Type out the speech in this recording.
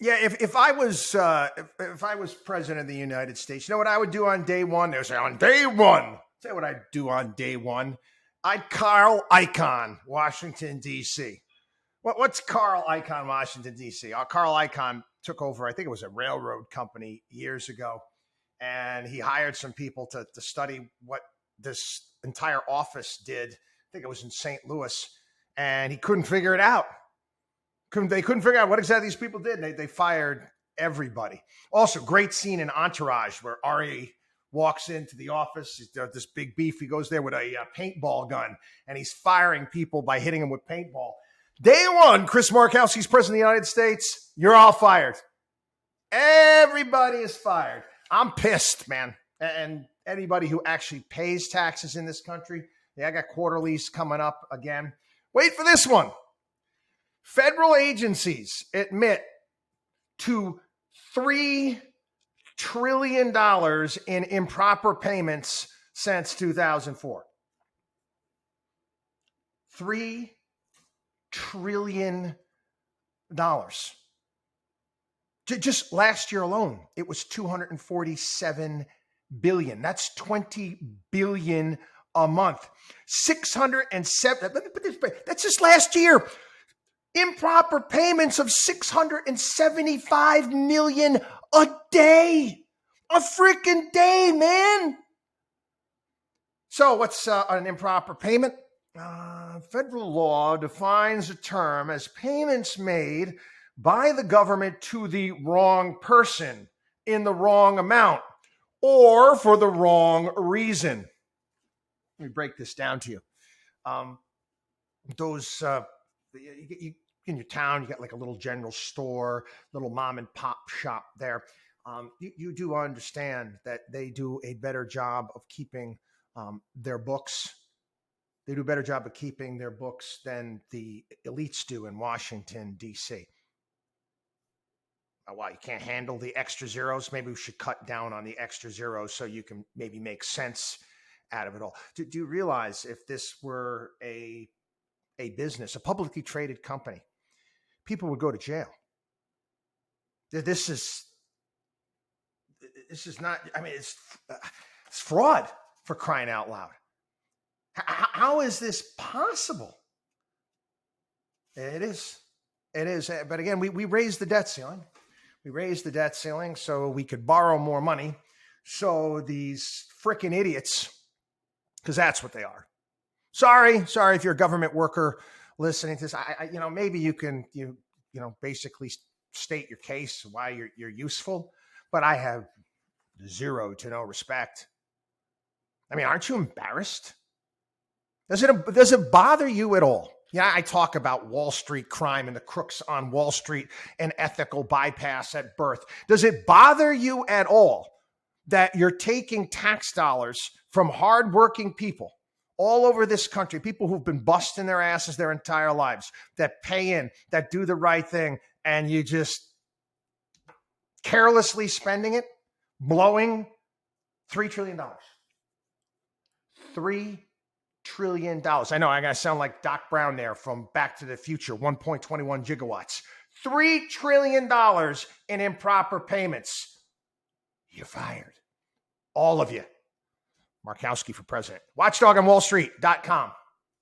Yeah, if I was if I was president of the United States, you know what I would do on day one? They would say on day one. Say what I'd do on day one. I'd Carl Icahn, Washington D.C. What's Carl Icahn, Washington D.C.? Carl Icahn took over. I think it was a railroad company years ago, and he hired some people to study what this entire office did. I think it was in St. Louis, and he couldn't figure it out. They couldn't figure out what exactly these people did. And they fired everybody. Also, great scene in Entourage where Ari walks into the office. He's got this big beef. He goes there with a paintball gun, and he's firing people by hitting them with paintball. Day one, Chris Markowski's president of the United States. You're all fired. Everybody is fired. I'm pissed, man. And anybody who actually pays taxes in this country, I got quarterlies coming up again. Wait for this one. Federal agencies admit to $3 trillion in improper payments since 2004. $3 trillion. Just last year alone, it was $247 billion. That's $20 billion a month. 607. That's just last year. Improper payments of $675 million a day. A freaking day, man. So what's an improper payment? Federal law defines a term as payments made by the government to the wrong person in the wrong amount or for the wrong reason. Let me break this down to you. In your town, you got like a little general store, little mom and pop shop there. You do understand that they do a better job of keeping their books. They do a better job of keeping their books than the elites do in Washington, D.C. Why, you can't handle the extra zeros? Maybe we should cut down on the extra zeros so you can maybe make sense out of it all. Do you realize if this were a business, a publicly traded company, people would go to jail? This is not, I mean, it's fraud, for crying out loud. How is this possible? It is. But again, we raised the debt ceiling. We raised the debt ceiling so we could borrow more money. So these freaking idiots, because that's what they are. Sorry if you're a government worker listening to this. Maybe you can basically state your case why you're useful, but I have zero to no respect. I mean, aren't you embarrassed? Does it bother you at all? Yeah, I talk about Wall Street crime and the crooks on Wall Street and ethical bypass at birth. Does it bother you at all that you're taking tax dollars from hardworking people all over this country, people who've been busting their asses their entire lives, that pay in, that do the right thing, and you just carelessly spending it, blowing $3 trillion? $3 trillion. I know I gotta sound like Doc Brown there from Back to the Future, 1.21 gigawatts. $3 trillion in improper payments. You're fired. All of you. Markowski for president. WatchDog on WallStreet.com.